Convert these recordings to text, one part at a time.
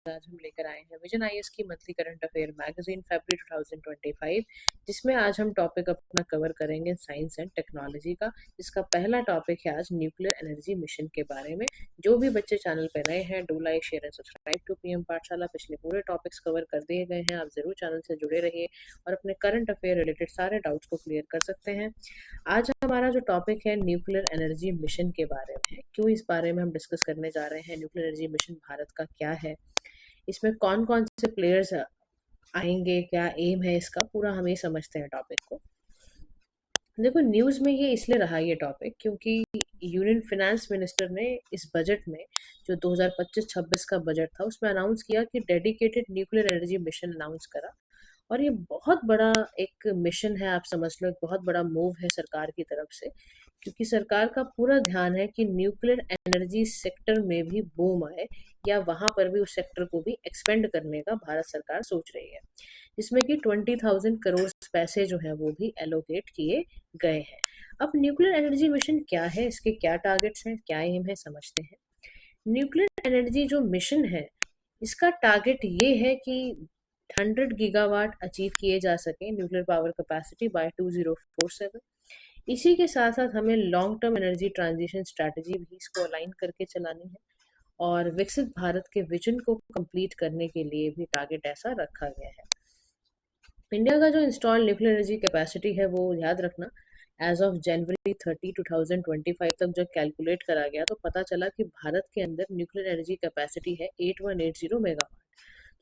आज हम लेकर आए हैं विजन आईएएस की मंथली करंट अफेयर मैगजीन फरवरी 2025, जिसमें आज हम टॉपिक अपना कवर करेंगे साइंस एंड टेक्नोलॉजी का। जिसका पहला टॉपिक है आज न्यूक्लियर एनर्जी मिशन के बारे में। जो भी बच्चे चैनल पर नए हैं, do like share and subscribe to PM Pathshala. पिछले पूरे टॉपिक्स कवर कर दिए गए हैं, आप जरूर चैनल से जुड़े रहिए और अपने करंट अफेयर रिलेटेड सारे डाउट्स को क्लियर कर सकते हैं। आज हमारा जो टॉपिक है न्यूक्लियर एनर्जी मिशन के बारे में है। क्यों इस बारे में हम डिस्कस करने जा रहे हैं, न्यूक्लियर एनर्जी मिशन भारत का क्या है, इसमें कौन कौन से प्लेयर्स आएंगे, क्या एम है इसका, पूरा हम ये समझते हैं टॉपिक को। देखो, न्यूज़ में ये इसलिए रहा ये टॉपिक क्योंकि यूनियन फाइनेंस मिनिस्टर ने इस बजट में, जो 2025-26 का बजट था, उसमें अनाउंस किया कि dedicated nuclear energy mission announce करा। और ये बहुत बड़ा एक मिशन है, आप समझ लो एक बहुत बड़ा मूव है सरकार की तरफ से, क्योंकि सरकार का पूरा ध्यान है कि न्यूक्लियर एनर्जी सेक्टर में भी बूम आए, या वहां पर भी उस सेक्टर को भी एक्सपेंड करने का भारत सरकार सोच रही है, जिसमें कि 20,000 करोड़ पैसे जो है वो भी एलोकेट किए गए हैं। अब न्यूक्लियर एनर्जी मिशन क्या है, इसके क्या टारगेट्स हैं, क्या एम है, समझते हैं। न्यूक्लियर एनर्जी जो मिशन है, इसका टारगेट ये है कि 100 गीगावाट अचीव किए जा सके न्यूक्लियर पावर कैपेसिटी बाय 2047। इसी के साथ साथ हमें long term energy transition strategy भी इसको अलाइन करके चलानी है, और विकसित भारत के विजन को कंप्लीट करने के लिए भी टारगेट ऐसा रखा गया है। इंडिया का जो इंस्टॉल न्यूक्लियर एनर्जी कैपेसिटी है, वो याद रखना, एज ऑफ जनवरी 30 2025 तक जब कैलकुलेट करा गया तो पता चला कि भारत के अंदर न्यूक्लियर एनर्जी कैपेसिटी है 8180 मेगावाट।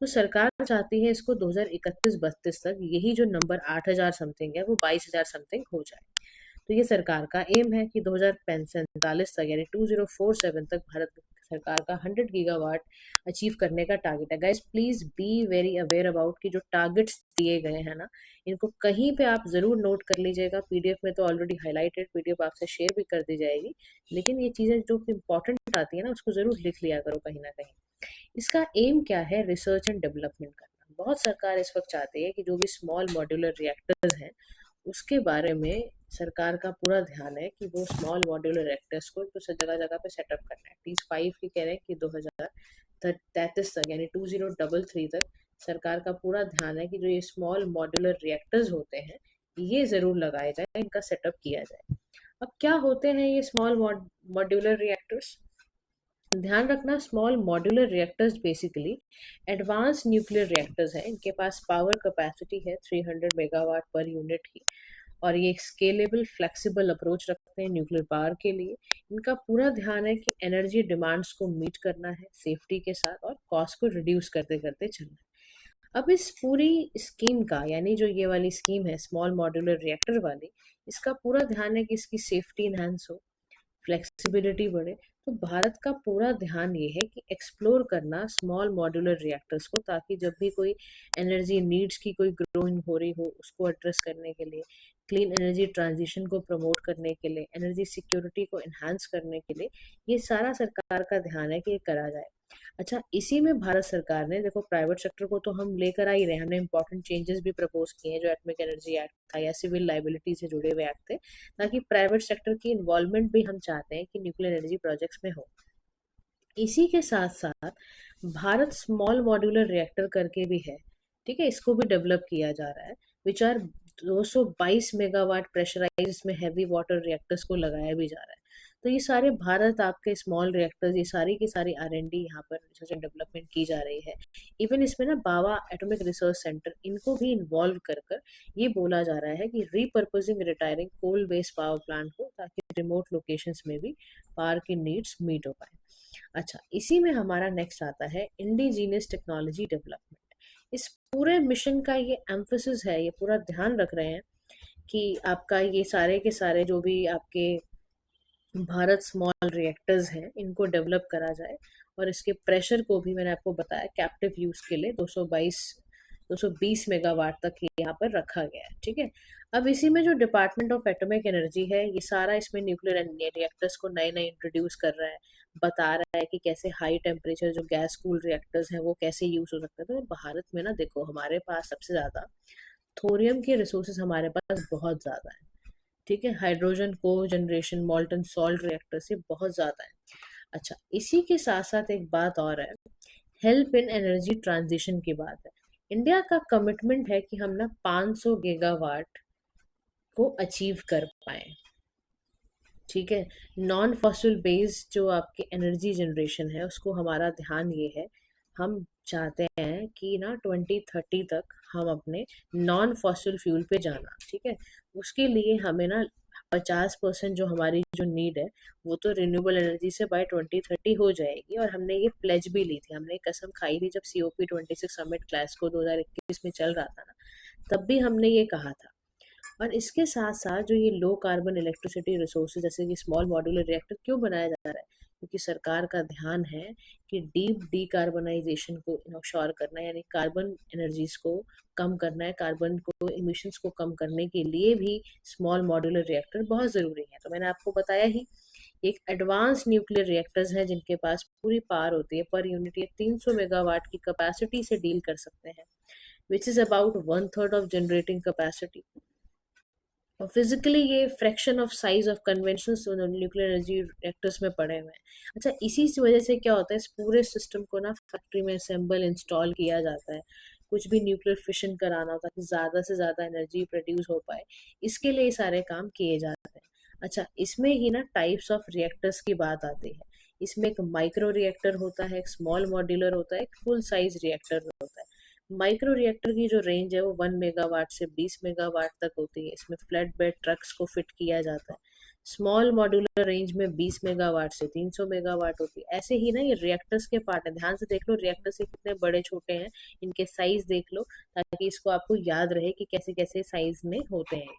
तो सरकार चाहती है इसको 2031-32 तक यही जो नंबर 8000 समथिंग है वो 22,000 समथिंग हो जाए। तो ये सरकार का एम है कि 2047 तक, यानी 2047 तक भारत सरकार का 100 गीगावाट अचीव करने का टारगेट है। Guys, please be very aware about कि जो टारगेट्स दिए गए हैं ना, इनको कहीं पे आप जरूर नोट कर लीजिएगा। पीडीएफ में तो ऑलरेडी हाईलाइटेड, पीडीएफ आपसे शेयर भी कर दी जाएगी, लेकिन ये चीजें जो इंपॉर्टेंट आती है ना, उसको जरूर लिख लिया करो कहीं ना कहीं। इसका एम क्या है, रिसर्च एंड डेवलपमेंट करना। बहुत सरकार इस वक्त चाहती है कि जो भी स्मॉल मॉड्यूलर रिएक्टर्स हैं, उसके बारे में सरकार का पूरा ध्यान है कि वो स्मॉल मॉड्यूलर रिएक्टर्स को तो जगह जगह पे सेटअप करना है। टीज 5 की कह रहे हैं कि 2033 तक, यानी 2033 तक सरकार का पूरा ध्यान है कि जो ये स्मॉल मॉड्यूलर रिएक्टर्स होते हैं, ये जरूर लगाए जाए, इनका सेटअप किया जाए। अब क्या होते हैं ये स्मॉल मॉड्यूलर रिएक्टर्स? ध्यान रखना, small modular reactors basically advance nuclear reactors हैं। इनके पास पावर कैपेसिटी है 300 मेगावाट पर यूनिट की, और ये एक स्केलेबल फ्लेक्सिबल अप्रोच रखते हैं न्यूक्लियर पावर के लिए। इनका पूरा ध्यान है कि एनर्जी डिमांड्स को मीट करना है सेफ्टी के साथ, और कॉस्ट को रिड्यूस करते करते चलना है। अब इस पूरी स्कीम का, यानी जो ये वाली स्कीम है स्मॉल मॉड्यूलर रिएक्टर वाली, इसका पूरा ध्यान है कि इसकी सेफ्टी इनहांस हो, फ्लेक्सिबिलिटी बढ़े। तो भारत का पूरा ध्यान ये है कि एक्सप्लोर करना स्मॉल मॉड्यूलर रिएक्टर्स को, ताकि जब भी कोई एनर्जी नीड्स की कोई ग्रोइंग हो रही हो, उसको एड्रेस करने के लिए, क्लीन एनर्जी ट्रांजिशन को प्रमोट करने के लिए, एनर्जी सिक्योरिटी को एनहांस करने के लिए, ये सारा सरकार का ध्यान है कि ये करा जाए। अच्छा, इसी में भारत सरकार ने, देखो प्राइवेट सेक्टर को तो हम लेकर आ ही रहे हैं, हमने इंपॉर्टेंट चेंजेस भी प्रपोज किए हैं, जो एटॉमिक एनर्जी एक्ट था या सिविल लाइबिलिटी से जुड़े हुए एक्ट थे, ताकि प्राइवेट सेक्टर की इन्वॉल्वमेंट भी हम चाहते हैं कि न्यूक्लियर एनर्जी प्रोजेक्ट्स में हो। इसी के साथ साथ भारत स्मॉल मॉड्यूलर रिएक्टर करके भी है, ठीक है, इसको भी डेवलप किया जा रहा है, विच आर 222 मेगावाट प्रेशराइज, इसमें हैवी वाटर रिएक्टर्स को लगाया भी जा रहा है। तो ये सारे भारत आपके स्मॉल रिएक्टर्स, ये सारी की सारी R&D यहाँ पर रिसर्च एंड डेवलपमेंट की जा रही है। इवन इसमें ना बाबा एटॉमिक रिसर्च सेंटर, इनको भी इन्वॉल्व कर कर ये बोला जा रहा है कि repurposing retiring coal based power plant हो, ताकि रिमोट लोकेशंस में भी पावर की नीड्स मीट हो पाए। अच्छा, इसी में हमारा नेक्स्ट आता है इंडिजीनियस टेक्नोलॉजी डेवलपमेंट। इस पूरे मिशन का ये एम्फोसिस है, ये पूरा ध्यान रख रहे हैं कि आपका ये सारे के सारे जो भी आपके भारत स्मॉल रिएक्टर्स हैं, इनको डेवलप करा जाए, और इसके प्रेशर को भी मैंने आपको बताया कैप्टिव यूज के लिए 220 मेगावाट तक यहाँ पर रखा गया है, ठीक है। अब इसी में जो डिपार्टमेंट ऑफ एटॉमिक एनर्जी है, ये सारा इसमें न्यूक्लियर रिएक्टर्स को नए नए इंट्रोड्यूस कर रहा है, बता रहा है कि कैसे हाई टेम्परेचर जो गैस कूल रिएक्टर्स हैं वो कैसे यूज हो सकते हैं। तो भारत में ना, देखो हमारे पास सबसे ज्यादा थोरियम के रिसोर्सेज हमारे पास बहुत ज्यादा है, ठीक है। हाइड्रोजन को जनरेशन, मॉल्टन सॉल्ट रिएक्टर से बहुत ज्यादा है। अच्छा, इसी के साथ साथ एक बात और है, हेल्प इन एनर्जी ट्रांजिशन की बात है। इंडिया का कमिटमेंट है कि हम ना 500 गीगावाट को अचीव कर पाए। ठीक है। नॉन फॉसिल बेस्ड जो आपके एनर्जी जनरेशन है उसको हमारा ध्यान ये है, हम चाहते हैं कि ना 2030 तक हम अपने नॉन फॉसिल फ्यूल पे जाना। ठीक है। उसके लिए हमें ना 50% जो हमारी जो नीड है वो तो रिन्यूएबल एनर्जी से बाय 2030 हो जाएगी। और हमने ये प्लेज भी ली थी, हमने कसम खाई थी जब COP26 समिट ग्लासगो 2021 में चल रहा था ना, तब भी हमने ये कहा था। और इसके साथ साथ जो ये लो कार्बन इलेक्ट्रिसिटी रिसोर्सेज जैसे कि स्मॉल मॉड्यूलर रिएक्टर क्यों बनाया जा रहा है, क्योंकि सरकार का ध्यान है कि डीप डीकार्बनाइजेशन को इंश्योर करना है, यानी कार्बन एनर्जीज को कम करना है, कार्बन को इमिशंस को कम करने के लिए भी स्मॉल मॉड्यूलर रिएक्टर बहुत ज़रूरी है। तो मैंने आपको बताया ही, एक एडवांस न्यूक्लियर रिएक्टर्स हैं जिनके पास पूरी पावर होती है, पर यूनिट ये 300 मेगावाट की कैपेसिटी से डील कर सकते हैं, which is about one third of generating capacity. और फिजिकली ये fraction of size of conventional nuclear energy reactors में पड़े हुए हैं। अच्छा, इसी की वजह से क्या होता है, इस पूरे सिस्टम को ना फैक्ट्री में असेंबल इंस्टॉल किया जाता है। कुछ भी न्यूक्लियर फिशन कराना होता है ताकि ज़्यादा से ज़्यादा एनर्जी प्रोड्यूस हो पाए, इसके लिए ये सारे काम किए जाते हैं। अच्छा, इसमें ही ना टाइप्स ऑफ रिएक्टर्स की बात आती है। इसमें एक माइक्रो रिएक्टर होता है, एक स्मॉल मॉड्यूलर होता है, एक फुल साइज रिएक्टर होता है। माइक्रो रिएक्टर की जो रेंज है वो 1 मेगावाट से 20 मेगावाट तक होती है। इसमें फ्लैट बेड ट्रक्स को फिट किया जाता है। स्मॉल मॉड्यूलर रेंज में 20 मेगावाट से 300 मेगावाट होती है। ऐसे ही ना ये रिएक्टर्स के पार्ट है, ध्यान से देख लो रिएक्टर्स के कितने बड़े छोटे हैं, इनके साइज देख लो ताकि इसको आपको याद रहे कि कैसे कैसे साइज में होते हैं।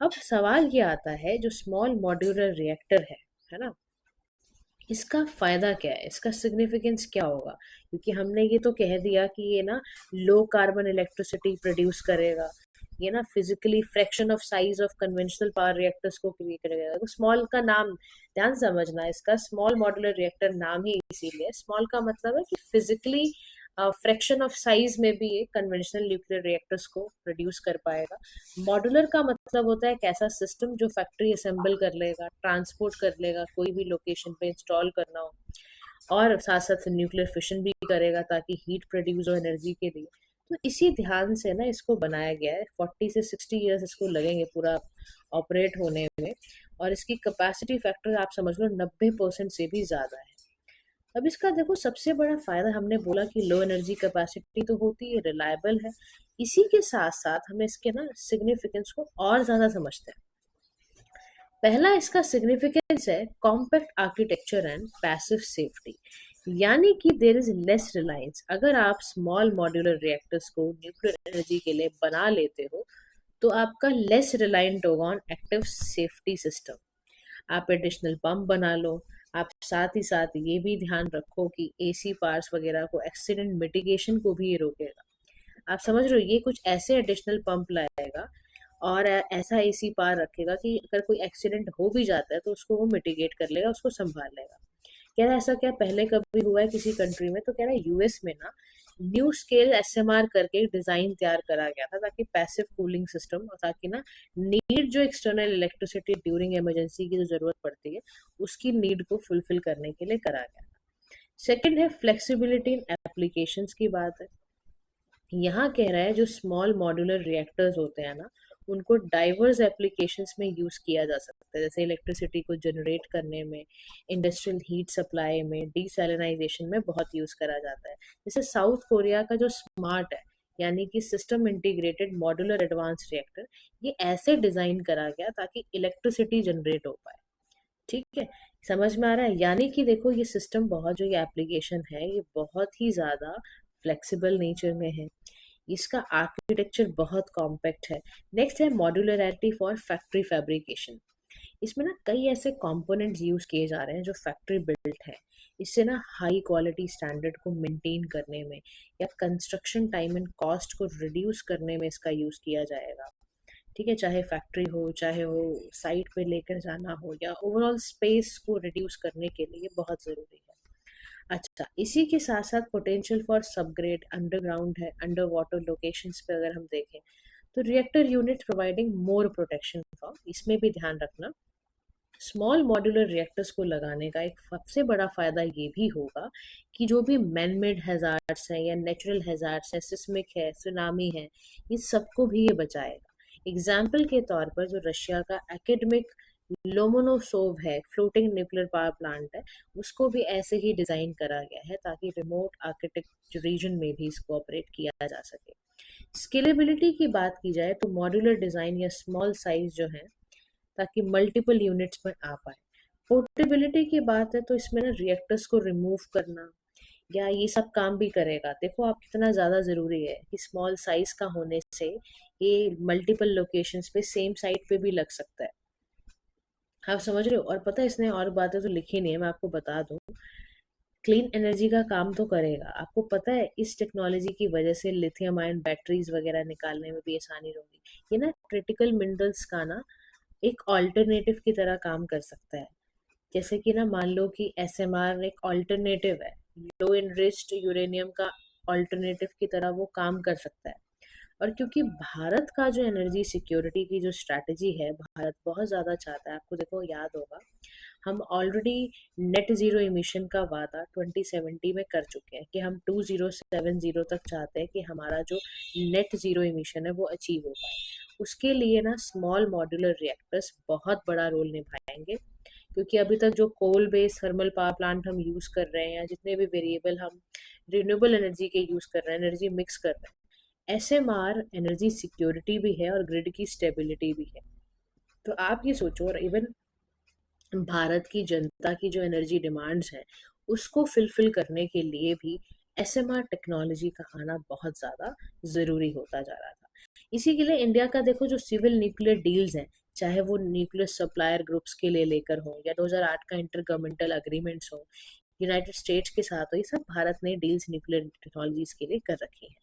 अब सवाल ये आता है, जो स्मॉल मॉड्यूलर रिएक्टर है ना, इसका फायदा क्या है, इसका सिग्निफिकेंस क्या होगा, क्योंकि हमने ये तो कह दिया कि ये ना लो कार्बन इलेक्ट्रिसिटी प्रोड्यूस करेगा, ये ना physically fraction of size of conventional power reactors को क्रिएट करेगा। तो स्मॉल का नाम ध्यान समझना, इसका स्मॉल मॉड्यूलर रिएक्टर नाम ही इसीलिए स्मॉल का मतलब है कि फिजिकली फ्रैक्शन ऑफ साइज में भी ये कन्वेंशनल न्यूक्लियर रिएक्टर्स को प्रोड्यूस कर पाएगा। मॉड्यूलर का मतलब होता है एक ऐसा सिस्टम जो फैक्ट्री असेंबल कर लेगा, ट्रांसपोर्ट कर लेगा, कोई भी लोकेशन पे इंस्टॉल करना हो, और साथ साथ न्यूक्लियर फिशन भी करेगा ताकि हीट प्रोड्यूस हो एनर्जी के लिए। तो इसी ध्यान से ना इसको बनाया गया है। 40 से 60 ईयर्स इसको लगेंगे पूरा ऑपरेट होने में, और इसकी कैपेसिटी फैक्टर आप समझ लो 90% से भी ज़्यादा है। अब इसका देखो सबसे बड़ा फायदा, हमने बोला कि लो एनर्जी कैपेसिटी तो होती है, रिलायबल है। इसी के साथ साथ हमें इसके ना सिग्निफिकेंस को और ज्यादा समझते हैं। पहला इसका सिग्निफिकेंस है compact architecture and passive safety, यानी कि देर इज लेस रिलायंस। अगर आप स्मॉल मॉड्यूलर रिएक्टर्स को न्यूक्लियर एनर्जी के लिए बना लेते हो तो आपका लेस रिलायंट होगा ऑन एक्टिव सेफ्टी सिस्टम। आप एडिशनल पंप बना लो, आप साथ ही साथ ये भी ध्यान रखो कि AC पार्ट्स वगैरह को एक्सीडेंट मिटिगेशन को भी ये रोकेगा। आप समझ रहे हो, ये कुछ ऐसे एडिशनल पंप लाएगा और ऐसा AC पार रखेगा कि अगर कोई एक्सीडेंट हो भी जाता है तो उसको वो मिटिगेट कर लेगा, उसको संभाल लेगा। कह रहा है ऐसा क्या पहले कभी हुआ है किसी कंट्री में, तो कह रहा है US में ना न्यू स्केल SMR करके एक डिजाइन तैयार करा गया था ताकि पैसिव कूलिंग सिस्टम, और ताकि ना नीड जो एक्सटर्नल इलेक्ट्रिसिटी ड्यूरिंग इमरजेंसी की जो जरूरत पड़ती है उसकी नीड को फुलफिल करने के लिए करा गया। सेकंड है फ्लेक्सिबिलिटी इन एप्लीकेशंस की बात है। यहाँ कह रहा है जो स्मॉल मॉड्यूलर रिएक्टर्स होते हैं ना, उनको डाइवर्स एप्लीकेशंस में यूज किया जा सकता है, जैसे इलेक्ट्रिसिटी को जनरेट करने में, इंडस्ट्रियल हीट सप्लाई में, डीसैलिनाइजेशन में बहुत यूज करा जाता है। जैसे साउथ कोरिया का जो स्मार्ट है, यानी कि system integrated modular advance reactor, ये ऐसे डिजाइन करा गया ताकि इलेक्ट्रिसिटी जनरेट हो पाए। ठीक है, समझ में आ रहा है। यानी कि देखो ये सिस्टम बहुत, जो ये एप्लीकेशन है ये बहुत ही ज्यादा फ्लेक्सिबल नेचर में है, इसका आर्किटेक्चर बहुत कॉम्पैक्ट है। नेक्स्ट है मॉड्यूलरिटी फॉर फैक्ट्री फैब्रिकेशन। इसमें ना कई ऐसे कंपोनेंट्स यूज किए जा रहे हैं जो फैक्ट्री बिल्ट है। इससे ना हाई क्वालिटी स्टैंडर्ड को मेंटेन करने में या कंस्ट्रक्शन टाइम एंड कॉस्ट को रिड्यूस करने में इसका यूज किया जाएगा। ठीक है, चाहे फैक्ट्री हो, चाहे वो साइट पे लेकर जाना हो, या ओवरऑल स्पेस को रिड्यूस करने के लिए बहुत ज़रूरी है। अच्छा, इसी के साथ साथ पोटेंशियल फॉर सबग्रेड अंडरग्राउंड है, अंडर वाटर लोकेशंस पे अगर हम देखें तो reactor unit providing more protection for, इसमें भी ध्यान रखना स्मॉल मॉड्यूलर रिएक्टर्स को लगाने का एक सबसे बड़ा फायदा ये भी होगा कि जो भी मैन मेड हैजार्ड्स हैं या नेचुरल हैजार्ड्स हैं, सिस्मिक है, सुनामी है, ये सबको भी ये बचाएगा। एग्जाम्पल के तौर पर जो रशिया का एकेडमिक लोमोनोसोव है, फ्लोटिंग न्यूक्लियर पावर प्लांट है, उसको भी ऐसे ही डिजाइन करा गया है ताकि रिमोट आर्किटेक्ट रीजन में भी इसको ऑपरेट किया जा सके। स्केलेबिलिटी की बात की जाए तो मॉड्यूलर डिजाइन या स्मॉल साइज जो है, ताकि मल्टीपल यूनिट्स में आ पाए। पोर्टेबिलिटी की बात है तो इसमें ना रिएक्टर्स को रिमूव करना या ये सब काम भी करेगा। देखो आप कितना ज़्यादा ज़रूरी है कि स्मॉल साइज का होने से ये मल्टीपल लोकेशंस पे सेम साइट पे भी लग सकता है। आप समझ रहे हो? और पता है इसने और बातें तो लिखी नहीं है, मैं आपको बता दूं। क्लीन एनर्जी का काम तो करेगा। आपको पता है इस टेक्नोलॉजी की वजह से लिथियम आयन बैटरीज वगैरह निकालने में भी आसानी होगी। ये ना क्रिटिकल मिनरल्स का ना एक ऑल्टरनेटिव की तरह काम कर सकता है। जैसे कि ना मान लो कि एसएमआर एक ऑल्टरनेटिव है, लो एनरिच्ड यूरेनियम का ऑल्टरनेटिव की तरह वो काम कर सकता है। और क्योंकि भारत का जो एनर्जी सिक्योरिटी की जो स्ट्रैटेजी है, भारत बहुत ज़्यादा चाहता है। आपको देखो याद होगा हम ऑलरेडी नेट ज़ीरो इमिशन का वादा 2070 में कर चुके हैं कि हम 2070 तक चाहते हैं कि हमारा जो नेट ज़ीरो इमिशन है वो अचीव हो पाए। उसके लिए ना स्मॉल मॉड्यूलर रिएक्टर्स बहुत बड़ा रोल निभाएंगे, क्योंकि अभी तक जो coal based thermal power plant हम यूज़ कर रहे हैं या जितने भी वेरिएबल हम रिन्यूएबल एनर्जी के यूज़ कर रहे हैं, एनर्जी मिक्स कर रहे हैं, एसएमआर एनर्जी सिक्योरिटी भी है और ग्रिड की स्टेबिलिटी भी है। तो आप ये सोचो, और इवन भारत की जनता की जो एनर्जी डिमांड्स हैं उसको फिलफिल करने के लिए भी एसएमआर टेक्नोलॉजी का आना बहुत ज़्यादा ज़रूरी होता जा रहा था। इसी के लिए इंडिया का देखो जो सिविल न्यूक्लियर डील्स हैं, चाहे वो न्यूक्लियर सप्लायर ग्रुप्स के लिए लेकर हो या 2008 का इंटर गवर्नमेंटल अग्रीमेंट्स हो, यूनाइटेड स्टेट्स के साथ हो, ये सब भारत ने डील्स न्यूक्लियर टेक्नोलॉजीज के लिए कर रखी हैं।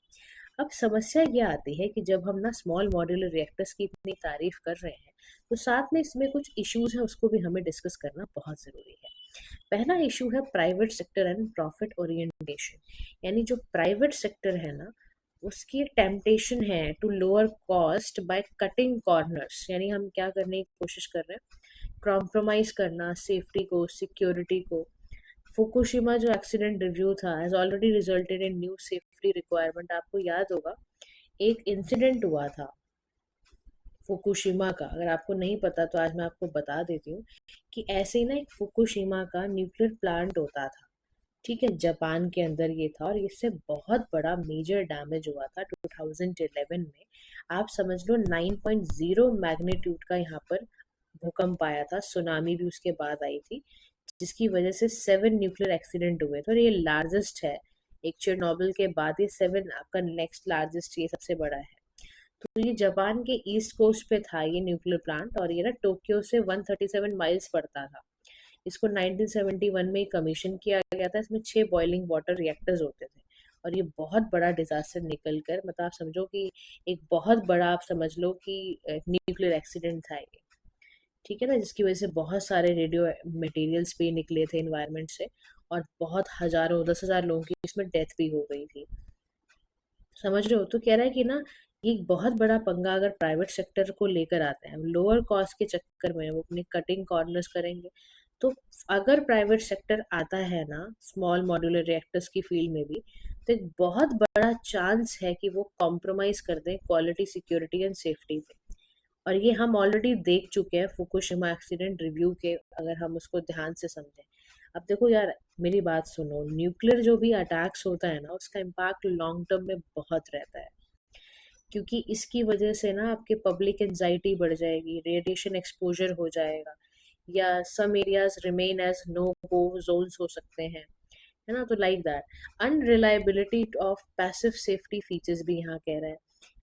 अब समस्या ये आती है कि जब हम ना स्मॉल मॉड्यूलर रिएक्टर्स की इतनी तारीफ कर रहे हैं तो साथ में इसमें कुछ इश्यूज हैं, उसको भी हमें डिस्कस करना बहुत ज़रूरी है। पहला इशू है private sector and profit orientation. यानी जो प्राइवेट सेक्टर है ना, उसकी टेम्पटेशन है to lower cost by cutting corners. यानी हम क्या करने की कोशिश कर रहे हैं, कॉम्प्रोमाइज करना सेफ्टी को, सिक्योरिटी को। फुकुशिमा जो एक्सीडेंट रिव्यू था has already resulted in new safety requirement. आपको याद होगा एक इंसिडेंट हुआ था फुकुशिमा का, अगर आपको नहीं पता तो आज मैं आपको बता देती हूँ कि ऐसे ही ना एक फुकुशिमा का न्यूक्लियर प्लांट होता था, ठीक है, जापान के अंदर ये था, और इससे बहुत बड़ा मेजर डैमेज हुआ था 2011 में। आप समझ लो 9.0 मैग्नीट्यूड का यहाँ पर भूकंप आया था, सुनामी भी उसके बाद आई थी, जिसकी वजह से 7 न्यूक्लियर एक्सीडेंट हुए थे, और ये लार्जेस्ट है। एक चेरनोबिल के बाद ये 7 आपका नेक्स्ट लार्जेस्ट, ये सबसे बड़ा है। तो ये जापान के ईस्ट कोस्ट पे था ये न्यूक्लियर प्लांट, और ये ना टोक्यो से 137 माइल्स पड़ता था। इसको 1971 में कमीशन किया गया था। इसमें 6 बॉइलिंग वाटर रिएक्टर्स होते थे, और ये बहुत बड़ा डिजास्टर निकल कर, मतलब आप समझो कि एक बहुत बड़ा, आप समझ लो कि न्यूक्लियर एक्सीडेंट था ये, ठीक है ना, जिसकी वजह से बहुत सारे रेडियो मटेरियल्स भी निकले थे इन्वायरमेंट से, और बहुत हजारों 10,000 लोगों की इसमें डेथ भी हो गई थी। समझ रहे हो? तो कह रहा है कि ना ये एक बहुत बड़ा पंगा अगर प्राइवेट सेक्टर को लेकर आते हैं, लोअर कॉस्ट के चक्कर में वो अपनी कटिंग कॉर्नर्स करेंगे। तो अगर प्राइवेट सेक्टर आता है ना स्मॉल मॉड्यूलर रिएक्टर्स की फील्ड में भी, तो एक बहुत बड़ा चांस है कि वो कॉम्प्रोमाइज कर दें क्वालिटी, सिक्योरिटी एंड सेफ्टी पे। और ये हम ऑलरेडी देख चुके हैं फुकुशिमा एक्सीडेंट रिव्यू के, अगर हम उसको ध्यान से समझें। अब देखो यार, मेरी बात सुनो, न्यूक्लियर जो भी अटैक्स होता है ना उसका इम्पैक्ट लॉन्ग टर्म में बहुत रहता है, क्योंकि इसकी वजह से ना आपके पब्लिक एंजाइटी बढ़ जाएगी, रेडिएशन एक्सपोजर हो जाएगा, या some areas remain as no go zones हो सकते हैं, है ना। तो like that unreliability of passive safety features भी यहाँ कह रहा है।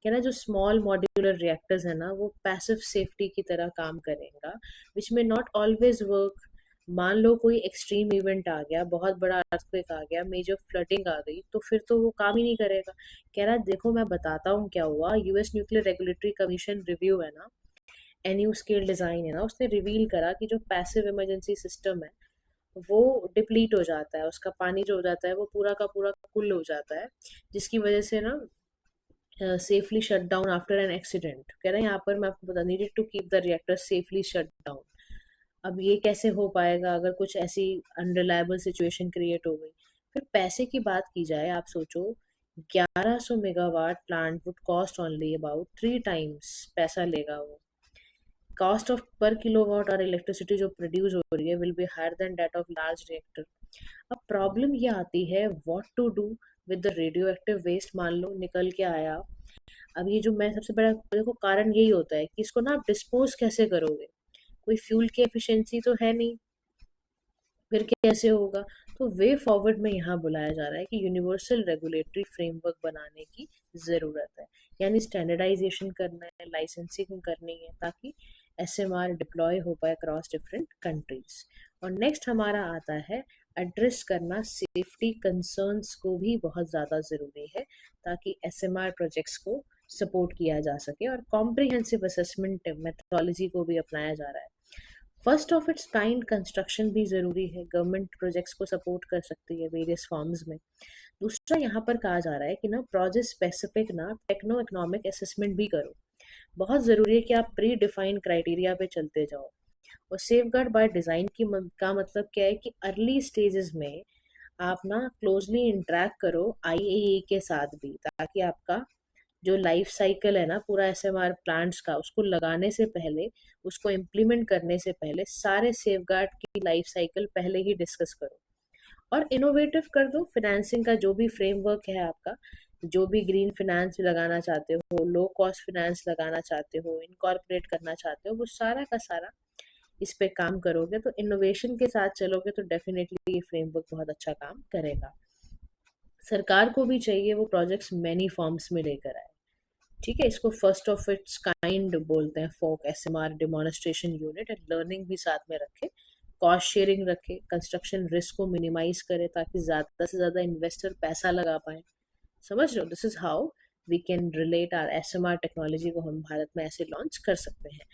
कह रहा है जो स्मॉल मॉड्यूलर रिएक्टर्स है ना वो पैसिव सेफ्टी की तरह काम करेगा, विच में नॉट ऑलवेज वर्क। मान लो कोई एक्सट्रीम इवेंट आ गया, बहुत बड़ा अर्थक्वेक आ गया, मेजर फ्लडिंग आ गई, तो फिर तो वो काम ही नहीं करेगा। कह रहा है देखो मैं बताता हूँ क्या हुआ। US nuclear regulatory commission review है ना, एनयू स्केल डिजाइन है ना, उसने रिवील करा कि जो पैसिव इमरजेंसी सिस्टम है वो डिप्लीट हो जाता है, उसका पानी जो हो जाता है वो पूरा का पूरा कुल हो जाता है, जिसकी वजह से ना safely shut down after an accident. कह रहे हैं यहाँ पर मैं आपको बता, needed to keep the reactor safely shut down. अब ये कैसे हो पाएगा अगर कुछ ऐसी अनरिलायबल सिचुएशन क्रिएट हो गई। फिर पैसे की बात की जाए, आप सोचो 1100 megawatt plant would cost only about 3 times पैसा लेगा वो। कॉस्ट ऑफ पर किलोवाट और इलेक्ट्रिसिटी जो प्रोड्यूस हो रही है will be higher than that of large reactor. अब प्रॉब्लम ये आती है what to do with the radioactive waste. मान लो निकल के आया, अब ये जो मैं सबसे बड़ा देखो कारण यही होता है कि इसको ना आप डिस्पोज कैसे करोगे। कोई फ्यूल की एफिशिएंसी तो है नहीं, फिर कैसे होगा। तो वे फॉरवर्ड में यहाँ बुलाया जा रहा है कि यूनिवर्सल रेगुलेटरी फ्रेमवर्क बनाने की ज़रूरत है, यानी स्टैंडर्डाइजेशन करना है, लाइसेंसिंग करनी है, ताकि एसएमआर डिप्लॉय हो पाए अक्रॉस डिफरेंट कंट्रीज। और नेक्स्ट हमारा आता है एड्रेस करना सेफ्टी कंसर्न्स को भी बहुत ज़्यादा ज़रूरी है, ताकि एसएमआर प्रोजेक्ट्स को सपोर्ट किया जा सके। और कॉम्प्रिहेंसिव असेसमेंट मेथोडोलॉजी को भी अपनाया जा रहा है। First of its kind construction भी ज़रूरी है, गवर्नमेंट प्रोजेक्ट्स को सपोर्ट कर सकती है वेरियस फॉर्म्स में। दूसरा यहाँ पर कहा जा रहा है कि ना प्रोजेक्ट स्पेसिफिक ना टेक्नो इकोनॉमिक असेसमेंट भी करो। बहुत ज़रूरी है कि आप प्री डिफाइंड क्राइटेरिया पे चलते जाओ। और सेफ गार्ड बाय डिज़ाइन का मतलब क्या है कि अर्ली स्टेजेस में आप ना क्लोजली इंटरेक्ट करो आईएई के साथ भी, ताकि आपका जो लाइफ साइकिल है ना पूरा एसएमआर प्लांट्स का, उसको लगाने से पहले, उसको इम्प्लीमेंट करने से पहले सारे सेफगार्ड की लाइफ साइकिल पहले ही डिस्कस करो। और इनोवेटिव कर दो फाइनेंसिंग का जो भी फ्रेमवर्क है आपका, जो भी ग्रीन फाइनेंस लगाना चाहते हो, लो कॉस्ट फाइनेंस लगाना चाहते हो, इनकॉर्पोरेट करना चाहते हो, वो सारा का सारा इस पे काम करोगे तो इनोवेशन के साथ चलोगे तो डेफिनेटली ये फ्रेमवर्क बहुत अच्छा काम करेगा। सरकार को भी चाहिए वो प्रोजेक्ट्स मैनी फॉर्म्स में लेकर आए। ठीक है, इसको फर्स्ट ऑफ इट्स काइंड बोलते हैं, FOAK SMR demonstration unit, and learning भी साथ में रखे, कॉस्ट शेयरिंग रखे, कंस्ट्रक्शन रिस्क को मिनिमाइज करे ताकि ज़्यादा से ज़्यादा इन्वेस्टर पैसा लगा पाए। समझ रहे हो, this is how we can relate R SMR technology को हम भारत में ऐसे लॉन्च कर सकते हैं।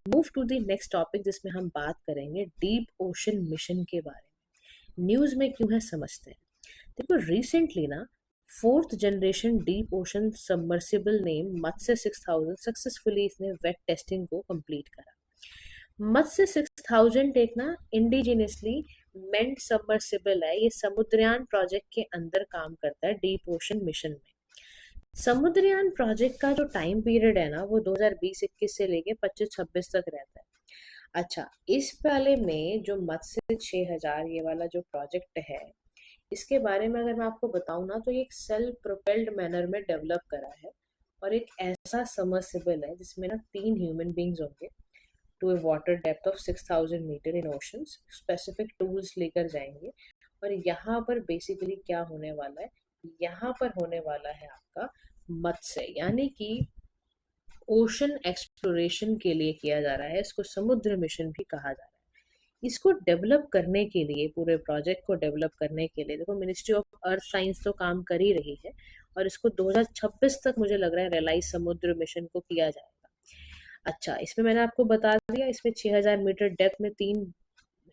Move to the next topic जिसमें हम बात करेंगे डीप ओशन मिशन के बारे में। न्यूज़ में क्यों है समझते हैं। देखो रिसेंटली ना fourth generation deep ocean submersible name Matsya 6000 successfully इसने वेट टेस्टिंग को कंप्लीट करा। मत्स्य 6000 एक ना इंडिजिनियसली मेंट सबमर्सिबल है, ये समुद्रयान प्रोजेक्ट के अंदर काम करता है डीप ओशन मिशन में। समुद्रयान प्रोजेक्ट का जो टाइम पीरियड है ना वो 2020-21 से लेके 25-26 तक रहता है। अच्छा, इस वाले में जो मत्स्य 6000 ये वाला जो प्रोजेक्ट है, इसके बारे में अगर मैं आपको बताऊं ना तो ये एक सेल्फ प्रोपेल्ड मैनर में डेवलप करा है, और एक ऐसा सबमर्सिबल है जिसमें ना 3 ह्यूमन बींग्स होंगे to a water depth of 6000 metre in oceans. Specific tools लेकर जाएंगे। और यहाँ पर बेसिकली क्या होने वाला है, यहाँ पर होने वाला है आपका मत्स्य, यानी कि ओशन एक्सप्लोरेशन के लिए किया जा रहा है। इसको समुद्र मिशन भी कहा जा रहा है। इसको डेवलप करने के लिए, पूरे प्रोजेक्ट को डेवलप करने के लिए, देखो मिनिस्ट्री ऑफ अर्थ साइंस तो काम कर ही रही है, और इसको 2026 तक मुझे लग रहा है रियलाइज समुद्र मिशन को किया जाएगा। अच्छा, इसमें मैंने आपको बता दिया, इसमें 6000 मीटर डेप्थ में 3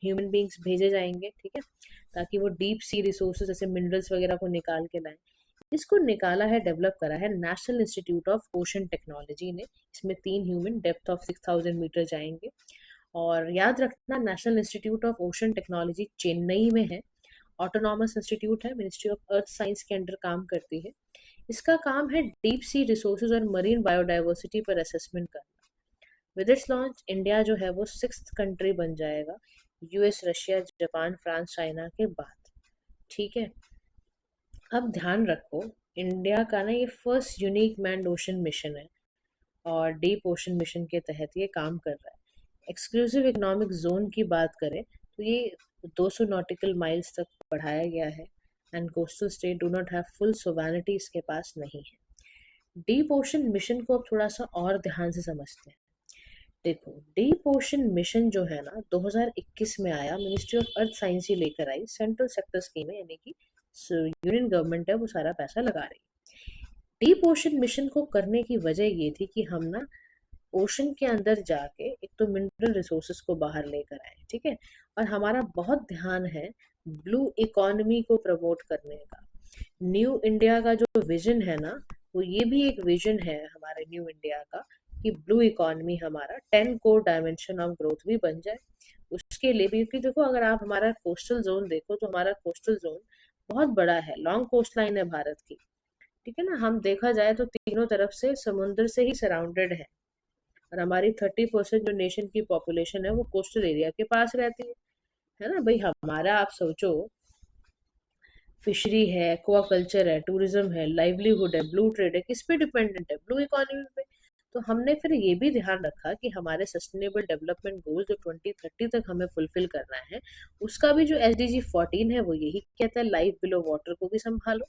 ह्यूमन बींग्स भेजे जाएंगे, ठीक है, ताकि वो डीप सी रिसोर्सेज जैसे मिनरल्स वगैरह को निकाल के लाएं। इसको निकाला है, डेवलप करा है national institute of ocean technology ने। इसमें 3 ह्यूमन डेप्थ ऑफ 6000 मीटर जाएंगे। और याद रखना national institute of ocean technology Chennai में है, ऑटोनॉमस इंस्टीट्यूट है, मिनिस्ट्री ऑफ अर्थ साइंस के अंडर काम करती है। इसका काम है डीप सी रिसोर्सेज और मरीन बायोडाइवर्सिटी पर असेसमेंट करना। विद इट्स लॉन्च इंडिया जो है वो 6th कंट्री बन जाएगा, US, Russia, Japan, France, China के बाद। ठीक है, अब ध्यान रखो इंडिया का ना ये first unique manned ocean mission है, और डीप ओशन मिशन के तहत ये काम कर रहा है। एक्सक्लूसिव इकोनॉमिक जोन की बात करें तो ये 200 नॉटिकल माइल्स तक बढ़ाया गया है, and coastal state do not have full sovereignty इसके पास नहीं है। डीप ओशन मिशन को अब थोड़ा सा और ध्यान से समझते हैं। देखो डीप ओशन मिशन जो है ना 2021 में आया, मिनिस्ट्री ऑफ अर्थ साइंस ही लेकर आई, सेंट्रल सेक्टर स्कीम है, यानी कि यूनियन गवर्नमेंट है वो सारा पैसा लगा रही। डीप ओशन मिशन को करने की वजह ये थी कि हम ना ओशन के अंदर जाके एक तो मिनरल रिसोर्सेज को बाहर लेकर आए, ठीक है, और हमारा बहुत ध्यान है ब्लू इकोनॉमी को प्रमोट करने का। न्यू इंडिया का जो विजन है ना, वो ये भी एक विजन है हमारे न्यू इंडिया का कि ब्लू इकोनॉमी हमारा 10 कोर डायमेंशन ऑफ ग्रोथ भी बन जाए। उसके लिए भी, क्योंकि देखो अगर आप हमारा कोस्टल जोन देखो तो हमारा कोस्टल जोन बहुत बड़ा है, लॉन्ग कोस्ट लाइन है भारत की। ठीक है ना, हम देखा जाए तो तीनों तरफ से समुद्र से ही सराउंडेड है, और हमारी 30% जो नेशन की पॉपुलेशन है वो कोस्टल एरिया के पास रहती है ना भाई। हमारा आप सोचो, फिशरी है, एक्वाकल्चर है, टूरिज्म है, लाइवलीहुड है, ब्लू ट्रेड है, किस पे डिपेंडेंट है? ब्लू इकोनॉमी पे। तो हमने फिर ये भी ध्यान रखा कि हमारे सस्टेनेबल डेवलपमेंट गोल जो 2030 तक हमें फुलफिल करना है, उसका भी जो SDG 14 है वो यही कहता है, लाइफ बिलो वाटर को भी संभालो,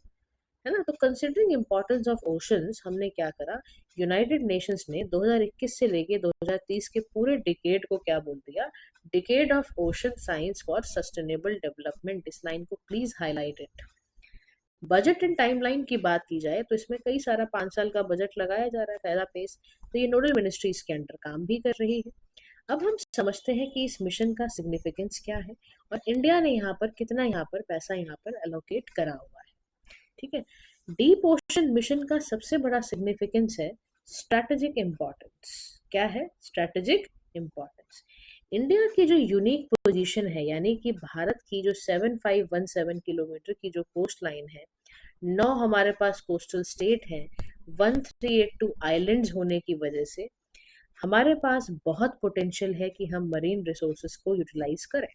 है ना। तो कंसिडरिंग इम्पोर्टेंस ऑफ ओशंस, हमने क्या करा, यूनाइटेड नेशंस ने 2021 से लेके 2030 के पूरे डिकेड को क्या बोल दिया, decade of ocean science for sustainable development. इस लाइन को please highlight it. Budget and timeline की बात की जाए तो इसमें कई सारा 5 साल का बजट लगाया जा रहा है, पहला फेज। तो ये नोडल मिनिस्ट्रीज के अंडर काम भी कर रही है। अब हम समझते हैं कि इस मिशन का सिग्निफिकेंस क्या है, और इंडिया ने यहाँ पर कितना, यहाँ पर पैसा यहाँ पर एलोकेट करा हुआ है। ठीक है, डीप ओशन मिशन का सबसे बड़ा सिग्निफिकेंस है स्ट्रैटेजिक इंपॉर्टेंस। क्या है? Strategic importance. इंडिया की जो यूनिक पोजीशन है, यानी कि भारत की जो 7517 किलोमीटर की जो कोस्ट लाइन है, 9 हमारे पास कोस्टल स्टेट हैं, 1382 आइलैंड्स होने की वजह से हमारे पास बहुत पोटेंशियल है कि हम मरीन रिसोर्सेज को यूटिलाइज करें।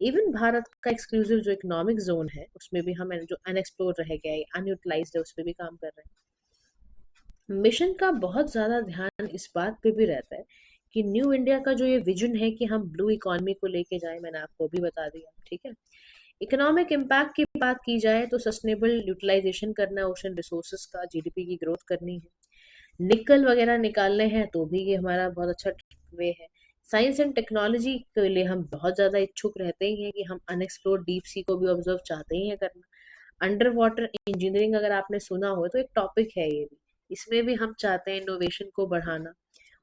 इवन भारत का एक्सक्लूसिव जो इकोनॉमिक जोन है उसमें भी हम जो अनएक्सप्लोर रह गया है, अनयूटिलाइज्ड है, उस पर भी काम कर रहे हैं। मिशन का बहुत ज़्यादा ध्यान इस बात पे भी रहता है कि न्यू इंडिया का जो ये विजन है कि हम ब्लू इकोनॉमी को लेके जाए, मैंने आपको भी बता दिया। ठीक है, इकोनॉमिक इम्पैक्ट की बात की जाए तो सस्टेनेबल यूटिलाइजेशन करना है ओशन रिसोर्सेज का, GDP की ग्रोथ करनी है, निकल वगैरह निकालने हैं तो भी ये हमारा बहुत अच्छा वे है। साइंस एंड टेक्नोलॉजी के लिए हम बहुत ज़्यादा इच्छुक रहते ही हैं कि हम अनएक्सप्लोर्ड डीप सी को भी ऑब्जर्व चाहते ही हैं करना। अंडर वाटर इंजीनियरिंग अगर आपने सुना हो तो एक टॉपिक है ये भी, इसमें भी हम चाहते हैं इनोवेशन को बढ़ाना।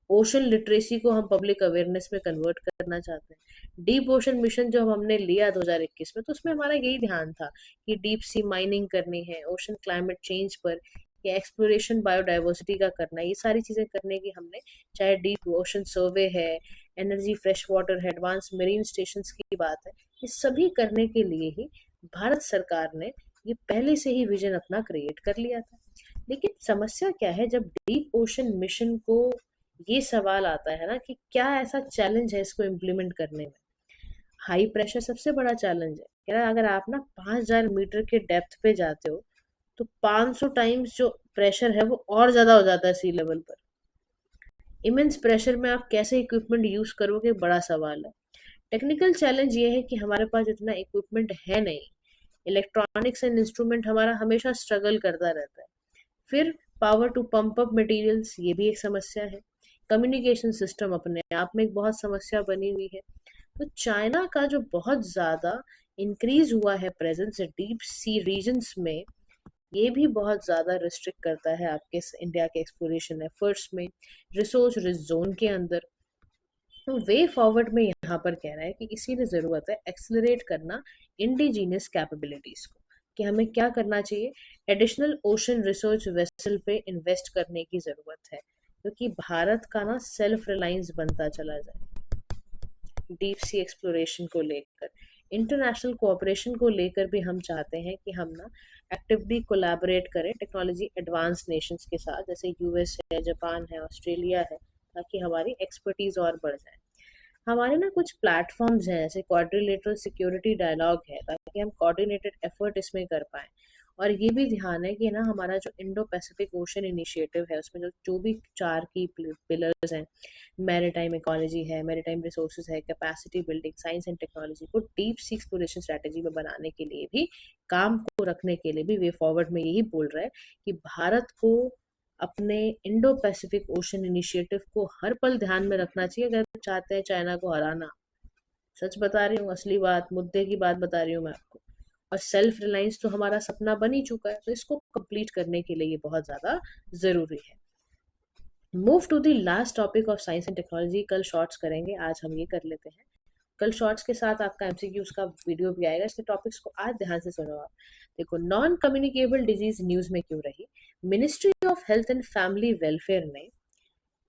ओशन लिटरेसी को हम पब्लिक अवेयरनेस में कन्वर्ट करना चाहते हैं। डीप ओशन मिशन जो हमने लिया 2021 में, तो उसमें हमारा यही ध्यान था कि डीप सी माइनिंग करनी है, ओशन क्लाइमेट चेंज पर या एक्सप्लोरेशन बायोडाइवर्सिटी का करना है, ये सारी चीजें करने की हमने, चाहे डीप ओशन सर्वे है, एनर्जी फ्रेश वाटर है, एडवांस मेरीन स्टेशन की बात है, ये सभी करने के लिए ही भारत सरकार ने ये पहले से ही विजन अपना क्रिएट कर लिया था। लेकिन समस्या क्या है, जब डीप ओशन मिशन को ये सवाल आता है ना कि क्या ऐसा चैलेंज है इसको इम्प्लीमेंट करने में। हाई प्रेशर सबसे बड़ा चैलेंज है। कह रहा है अगर आप ना 5000 मीटर के डेप्थ पे जाते हो तो 500 टाइम्स जो प्रेशर है वो और ज्यादा हो जाता है सी लेवल पर। इमेंस प्रेशर में आप कैसे इक्विपमेंट यूज करोगे, बड़ा सवाल है। टेक्निकल चैलेंज ये है कि हमारे पास इतना इक्विपमेंट है नहीं, इलेक्ट्रॉनिक्स एंड इंस्ट्रूमेंट हमारा हमेशा स्ट्रगल करता रहता है। फिर power to pump up materials, ये भी एक समस्या है। कम्युनिकेशन सिस्टम अपने आप में एक बहुत समस्या बनी हुई है। तो चाइना का जो बहुत ज़्यादा इंक्रीज हुआ है प्रेजेंस डीप सी रीजन्स में, ये भी बहुत ज़्यादा रिस्ट्रिक्ट करता है आपके इंडिया के एक्सप्लोरेशन एफर्ट्स में, रिसोर्स रिच जोन के अंदर। तो वे फॉरवर्ड में यहाँ पर कह रहा है कि इसीलिए ज़रूरत है एक्सेलरेट करना इंडिजीनियस कैपेबिलिटीज को, कि हमें क्या करना चाहिए, एडिशनल ओशन रिसर्च वेसल पे इन्वेस्ट करने की ज़रूरत है, क्योंकि भारत का ना सेल्फ रिलायंस बनता चला जाए डीप सी एक्सप्लोरेशन को लेकर। इंटरनेशनल कोऑपरेशन को लेकर भी हम चाहते हैं कि हम ना एक्टिवली कोलैबोरेट करें टेक्नोलॉजी एडवांस नेशंस के साथ, जैसे US है, जापान है, ऑस्ट्रेलिया है, ताकि हमारी एक्सपर्टीज और बढ़ जाए। हमारे ना कुछ प्लेटफॉर्म्स हैं, जैसे क्वाड्रिलेटरल सिक्योरिटी डायलॉग है, ताकि हम कोऑर्डिनेटेड एफर्ट इसमें कर पाएं। और ये भी ध्यान है कि ना हमारा जो इंडो पैसिफिक ओशन इनिशिएटिव है, उसमें जो जो भी 4 की पिलर्स हैं, मैरीटाइम इकोलॉजी है, मैरीटाइम रिसोर्सेज है, capacity building, science and technology को डीप सी एक्सप्लोरेशन स्ट्रैटेजी में बनाने के लिए भी, काम को रखने के लिए भी वे फॉरवर्ड में यही बोल रहा है कि भारत को अपने इंडो पैसिफिक ओशन इनिशिएटिव को हर पल ध्यान में रखना चाहिए अगर चाहते हैं चाइना को हराना। सच बता रही हूँ, असली बात, मुद्दे की बात बता रही हूँ मैं आपको। और सेल्फ रिलायंस तो हमारा सपना बन ही चुका है, तो इसको कंप्लीट करने के लिए ये बहुत ज़्यादा ज़रूरी है। Move to the last topic of science and technology. कल शॉर्ट्स करेंगे, आज हम ये कर लेते हैं। कल शॉर्ट्स के साथ आपका MCQs का वीडियो भी आएगा, इसके टॉपिक्स को आज ध्यान से सुनो आप। देखो, नॉन कम्युनिकेबल डिजीज न्यूज में क्यों रही, ministry of health and family welfare ने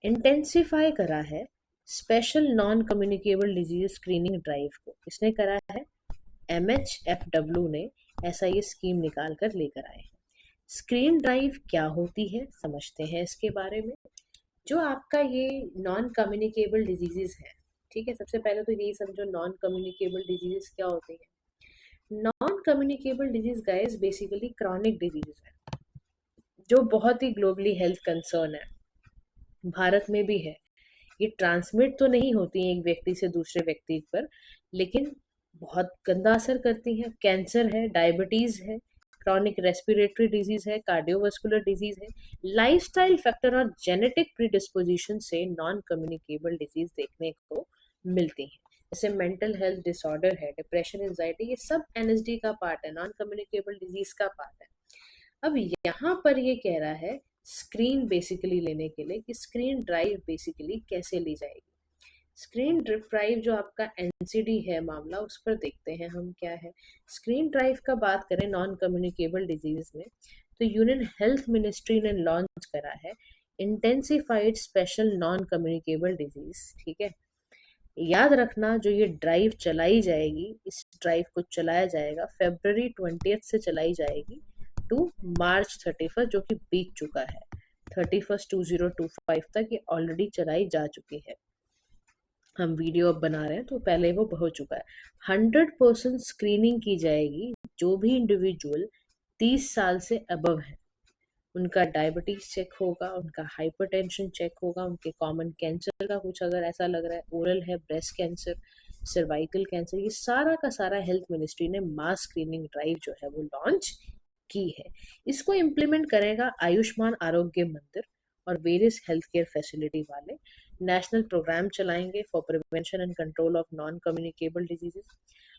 इंटेंसिफाई करा है special non communicable disease screening drive को किसने करा है? MHFW ने ऐसा ये स्कीम निकाल कर लेकर आए हैं। स्क्रीन ड्राइव क्या होती है समझते हैं इसके बारे में। जो आपका ये नॉन कम्युनिकेबल डिजीजेस है, ठीक है, सबसे पहले तो यही समझो नॉन कम्युनिकेबल डिजीजेस क्या होती है। Non communicable disease guys basically chronic diseases है जो बहुत ही ग्लोबली हेल्थ कंसर्न है, भारत में भी है। ये ट्रांसमिट तो नहीं होती हैं एक व्यक्ति से दूसरे व्यक्ति पर, लेकिन बहुत गंदा असर करती हैं। कैंसर है, डायबिटीज है, क्रॉनिक रेस्पिरेटरी डिजीज है, कार्डियोवास्कुलर डिजीज है। लाइफस्टाइल फैक्टर और जेनेटिक प्रीडिस्पोजिशन से नॉन कम्युनिकेबल डिजीज देखने को मिलती हैं। जैसे मेंटल हेल्थ डिसऑर्डर है, डिप्रेशन, एंजाइटी, ये सब एनएसडी का पार्ट है, नॉन कम्युनिकेबल डिजीज का पार्ट है। अब यहाँ पर ये कह रहा है स्क्रीन बेसिकली लेने के लिए कि स्क्रीन ड्राइव बेसिकली कैसे ली जाएगी। स्क्रीन ड्राइव जो आपका एनसीडी है मामला, उस पर देखते हैं हम क्या है। स्क्रीन ड्राइव का बात करें नॉन कम्युनिकेबल डिजीज में, तो यूनियन हेल्थ मिनिस्ट्री ने लॉन्च करा है intensified special non communicable disease. ठीक है, याद रखना जो ये ड्राइव चलाई जाएगी, इस ड्राइव को चलाया जाएगा February 20 से चलाई जाएगी टू March 31, जो कि बीत चुका है। 31 2025 तक ये ऑलरेडी चलाई जा चुकी है। हम वीडियो अब बना रहे हैं तो पहले वो हो चुका है। 100% स्क्रीनिंग की जाएगी जो भी इंडिविजुअल 30 साल से अबव है। उनका डायबिटीज चेक होगा, उनका हाइपरटेंशन चेक होगा, उनके कॉमन कैंसर का कुछ अगर ऐसा लग रहा है, ओरल है, ब्रेस्ट कैंसर, सर्वाइकल कैंसर, ये सारा का सारा हेल्थ मिनिस्ट्री ने मास स्क्रीनिंग ड्राइव जो है वो लॉन्च की है। इसको इम्प्लीमेंट करेगा आयुष्मान आरोग्य मंदिर और वेरियस हेल्थ केयर फैसिलिटी वाले। नेशनल प्रोग्राम चलाएंगे for prevention and control of non communicable diseases.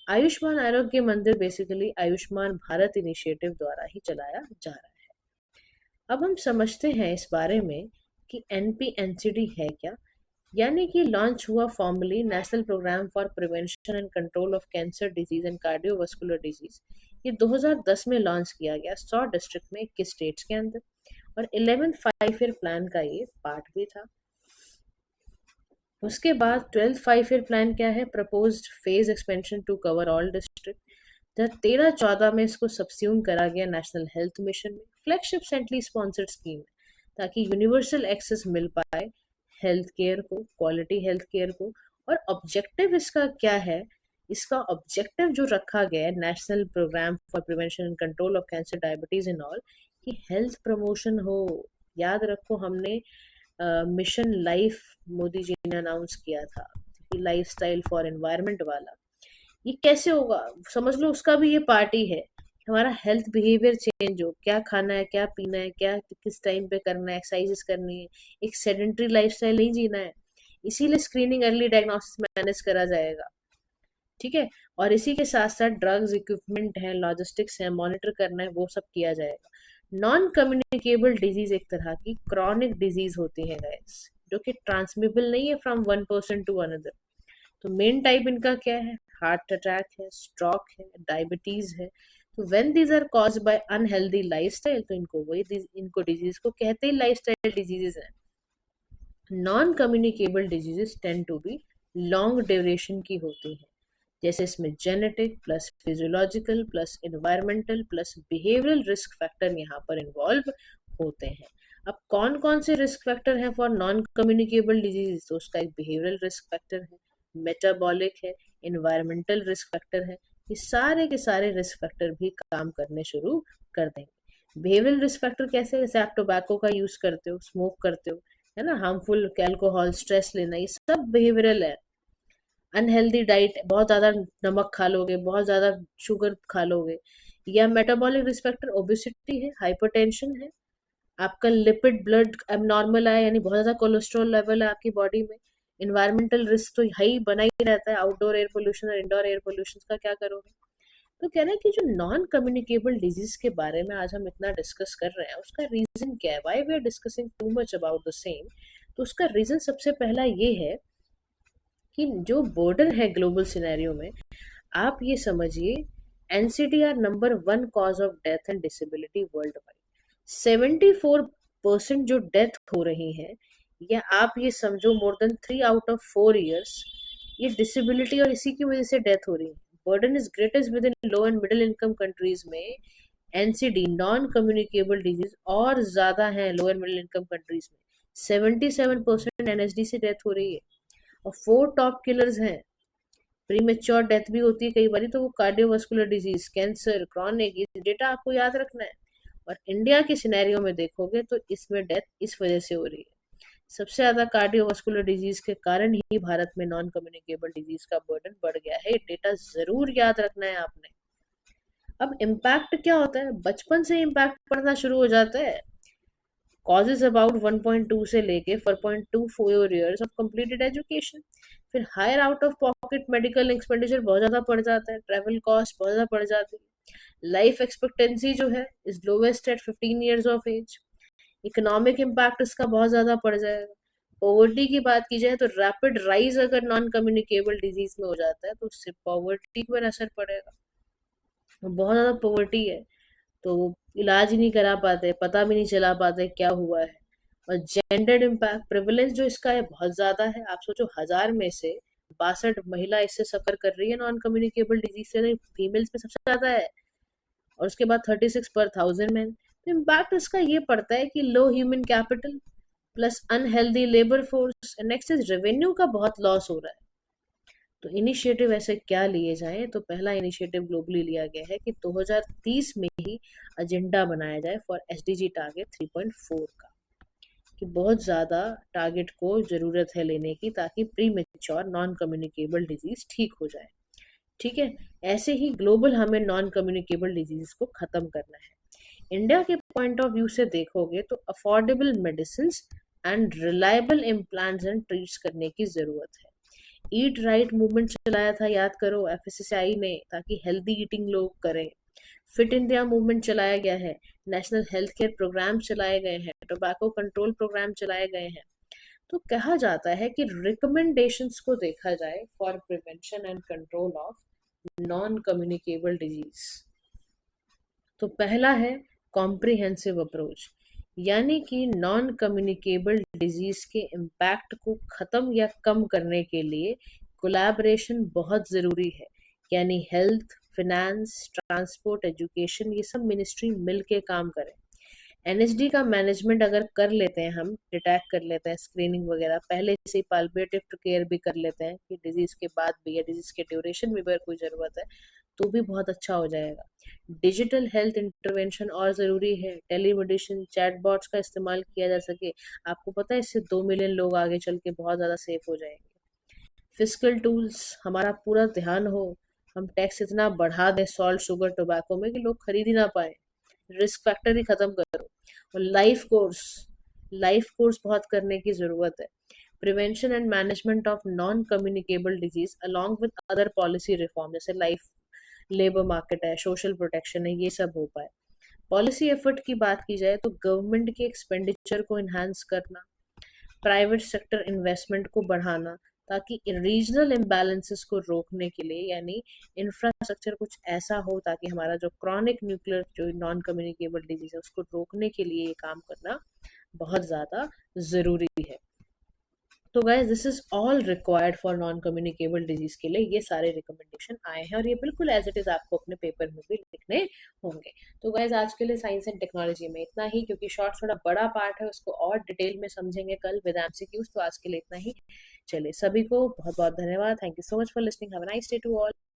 Ayushman आरोग्य मंदिर बेसिकली आयुष्मान भारत इनिशिएटिव द्वारा ही चलाया जा रहा है। अब हम समझते हैं इस बारे में कि NPNCD है क्या, यानी कि लॉन्च हुआ formally national programme for prevention and control of cancer disease and cardiovascular disease. ये 2010 में लॉन्च किया गया 100 डिस्ट्रिक्ट में 21 स्टेट्स के अंदर, और 11th 5 ईयर प्लान का ये पार्ट भी था। उसके बाद 12th 5 ईयर प्लान क्या है? Proposed phase expansion to cover all district. 13-14 में इसको सबस्यूम करा गया नेशनल हेल्थ मिशन में। फ्लैगशिप सेंट्रली स्पॉन्सर्ड स्कीम है ताकि यूनिवर्सल एक्सेस मिल पाए हेल्थ केयर को, क्वालिटी हेल्थ केयर को। और ऑब्जेक्टिव इसका क्या है? इसका ऑब्जेक्टिव जो रखा गया है national programme for prevention and control of cancer, diabetes and all, कि हेल्थ प्रमोशन हो। याद रखो हमने मिशन लाइफ मोदी जी ने अनाउंस किया था, लाइफ स्टाइल फॉर एनवायरमेंट वाला। ये कैसे होगा? समझ लो उसका भी ये पार्टी है। हमारा हेल्थ बिहेवियर चेंज हो, क्या खाना है, क्या पीना है, क्या किस टाइम पे करना है, एक्सरसाइजेस करनी है, एक सेडेंट्री लाइफस्टाइल नहीं जीना है। इसीलिए स्क्रीनिंग, अर्ली डायग्नोसिस मैनेज करा जाएगा। ठीक है, और इसी के साथ साथ ड्रग्स, इक्विपमेंट है, लॉजिस्टिक्स है, मॉनिटर करना है, वो सब किया जाएगा। नॉन कम्युनिकेबल डिजीज एक तरह की क्रॉनिक डिजीज होती है गाइस, जो कि ट्रांसमिबल नहीं है from one person to another. तो मेन टाइप इनका क्या है? हार्ट अटैक है, स्ट्रोक है, डायबिटीज है। तो when these are caused by unhealthy lifestyle, तो इनको डिजीज को कहते ही लाइफस्टाइल डिजीजेस हैं। Non communicable diseases tend to be long duration की होती हैं, जैसे इसमें genetic plus physiological plus environmental plus behavioural risk factor यहाँ पर इन्वॉल्व होते हैं। अब कौन कौन से रिस्क फैक्टर हैं फॉर नॉन कम्युनिकेबल डिजीज? तो उसका एक बिहेवियरल रिस्क फैक्टर है, मेटाबॉलिक है, इन्वायरमेंटल रिस्क फैक्टर है। ये सारे के सारे रिस्क फैक्टर भी काम करने शुरू कर देंगे। बिहेवियरल रिस्क फैक्टर कैसे? जैसे आप टोबैको का यूज करते हो, स्मोक करते हो, है ना, हार्मफुल अल्कोहल, स्ट्रेस लेना, ये सब बिहेवियरल है। अनहेल्दी डाइट, बहुत ज़्यादा नमक खा लोगे, बहुत ज़्यादा शुगर खा लोगे। या मेटाबॉलिक रिस्क फैक्टर ओबेसिटी है, हाइपरटेंशन है, आपका लिपिड ब्लड एबनॉर्मल है, यानी बहुत ज़्यादा कोलेस्ट्रॉल लेवल है आपकी बॉडी में। इन्वायरमेंटल रिस्क तो हाई बना ही रहता है, आउटडोर एयर पोल्यूशन और इंडोर एयर पोल्यूशन का क्या करोगे? तो कह रहे हैं कि जो नॉन कम्युनिकेबल डिजीज के बारे में आज हम इतना डिस्कस कर रहे हैं, उसका रीजन क्या है? Why we are discussing too much about the same? तो उसका रीजन सबसे पहला ये है कि जो बॉर्डर है ग्लोबल सिनेरियो में, आप ये समझिए NCD number 1 cause of death and disability world wide. 74% जो डेथ हो रही है या आप ये समझो more than 3 out of 4 years ये डिसेबिलिटी और इसी की वजह से डेथ हो रही है। Burden is greatest with in low and middle income countries में। एनसीडी नॉन कम्युनिकेबल डिजीज और ज्यादा है लो एंड मिडिल इनकम कंट्रीज में। 77% एनएसडी से डेथ हो रही है। और 4 टॉप किलर्स हैं। प्रीमेच्योर डेथ भी होती है कई बार, तो वो कार्डियोवास्कुलर डिजीज, कैंसर, क्रॉनिक, ये डेटा आपको याद रखना है। और इंडिया के सिनेरियो में देखोगे तो इसमें डेथ इस वजह से हो रही है। सबसे ज्यादा कार्डियोवास्कुलर डिजीज के कारण ही भारत में नॉन कम्युनिकेबल डिजीज का बर्डन बढ़ गया है। ये डेटा जरूर याद रखना है आपने। अब इम्पैक्ट क्या होता है? बचपन से इम्पैक्ट पड़ना शुरू हो जाता है। कॉजेज अबाउट 1.2 से लेके 4.24 ईयर्स ऑफ कंप्लीटेड एजुकेशन। फिर higher out of pocket medical expenditure बहुत ज्यादा पड़ जाता है, ट्रैवल कॉस्ट बहुत ज्यादा पड़ जाती है। लाइफ एक्सपेक्टेंसी जो है is lowest at 15 years of age. Economic impact इसका बहुत ज्यादा पड़ जाएगा। पॉवर्टी की बात की जाए तो रैपिड राइज अगर नॉन कम्युनिकेबल डिजीज में हो जाता है तो उससे पॉवर्टी पर असर पड़ेगा। बहुत ज्यादा पॉवर्टी है तो इलाज ही नहीं करा पाते, पता भी नहीं चला पाते क्या हुआ है। और जेंडर्ड इम्पैक्ट प्रिविलेंस जो इसका है बहुत ज्यादा है। आप सोचो 1000 में से 62 महिला इससे सफर कर रही है नॉन कम्युनिकेबल डिजीज से। फीमेल्स में सबसे ज्यादा है। और उसके बाद 36 पर 1000 मैन। तो इम्पैक्ट इसका ये पड़ता है कि low human capital plus unhealthy labour force. Next is revenue का बहुत लॉस हो रहा है। तो इनिशिएटिव ऐसे क्या लिए जाएं? तो पहला इनिशिएटिव ग्लोबली लिया गया है कि 2030 में ही एजेंडा बनाया जाए फॉर एसडीजी टारगेट 3.4 का। कि बहुत ज़्यादा टारगेट को ज़रूरत है लेने की ताकि pre mature non communicable disease ठीक हो जाए। ठीक है। ऐसे ही ग्लोबल हमें नॉन कम्युनिकेबल डिजीज को ख़त्म करना है। इंडिया के पॉइंट ऑफ व्यू से देखोगे तो affordable medicine and reliable implants and treats करने की ज़रूरत है। ईट राइट मूवमेंट चलाया था, याद करो, एफएसएसआई ने, ताकि हेल्दी ईटिंग लोग करें। फिट इंडिया मूवमेंट चलाया गया है। नेशनल हेल्थ केयर प्रोग्राम चलाए गए हैं। टोबैको कंट्रोल प्रोग्राम चलाए गए हैं। तो कहा जाता है कि रिकमेंडेशंस को देखा जाए for prevention and control of non communicable disease. तो पहला है कॉम्प्रिहेंसिव अप्रोच, यानी कि नॉन कम्युनिकेबल डिजीज के इम्पैक्ट को खत्म या कम करने के लिए कोलैबोरेशन बहुत ज़रूरी है। यानी हेल्थ, फिनेंस, ट्रांसपोर्ट, एजुकेशन, ये सब मिनिस्ट्री मिल के काम करें। एनएचडी का मैनेजमेंट अगर कर लेते हैं, हम डिटेक्ट कर लेते हैं, स्क्रीनिंग वगैरह पहले से ही, पाल्पेटिव केयर भी कर लेते हैं कि डिजीज के बाद भी या डिजीज के ड्यूरेशन में अगर कोई ज़रूरत है तो भी बहुत अच्छा हो जाएगा। डिजिटल हेल्थ इंटरवेंशन और ज़रूरी है। टेलीमेडिसिन, चैटबॉट्स का इस्तेमाल किया जा सके। आपको पता है इससे 2 मिलियन लोग आगे चल के बहुत ज़्यादा सेफ हो जाएंगे। फिजिकल टूल्स, हमारा पूरा ध्यान हो, हम टैक्स इतना बढ़ा दें सॉल्ट, शुगर, टोबैको में कि लोग खरीद ही ना पाए। रिस्क फैक्टर ही खत्म करो। और लाइफ कोर्स बहुत करने की ज़रूरत है। Prevention and management of non communicable disease along with other policy reform, जैसे लाइफ, लेबर मार्केट है, सोशल प्रोटेक्शन है, ये सब हो पाए। पॉलिसी एफर्ट की बात की जाए तो गवर्नमेंट के एक्सपेंडिचर को इन्हांस करना, प्राइवेट सेक्टर इन्वेस्टमेंट को बढ़ाना, ताकि रीजनल इम्बैलेंसेस को रोकने के लिए, यानी इंफ्रास्ट्रक्चर कुछ ऐसा हो ताकि हमारा जो क्रॉनिक न्यूक्लियर जो नॉन कम्युनिकेबल डिजीज है उसको रोकने के लिए ये काम करना बहुत ज़्यादा ज़रूरी है। तो guys this is all required for non communicable disease के लिए ये सारे रिकमेंडेशन आए हैं और ये बिल्कुल एज इट इज आपको अपने पेपर में भी लिखने होंगे। तो गाइस आज के लिए साइंस एंड टेक्नोलॉजी में इतना ही, क्योंकि शॉर्ट थोड़ा बड़ा पार्ट है, उसको और डिटेल में समझेंगे कल विद एमसीक्यूज। तो आज के लिए इतना ही। चलिए, सभी को बहुत बहुत धन्यवाद। Thank you so much for listening. Have a nice day to all.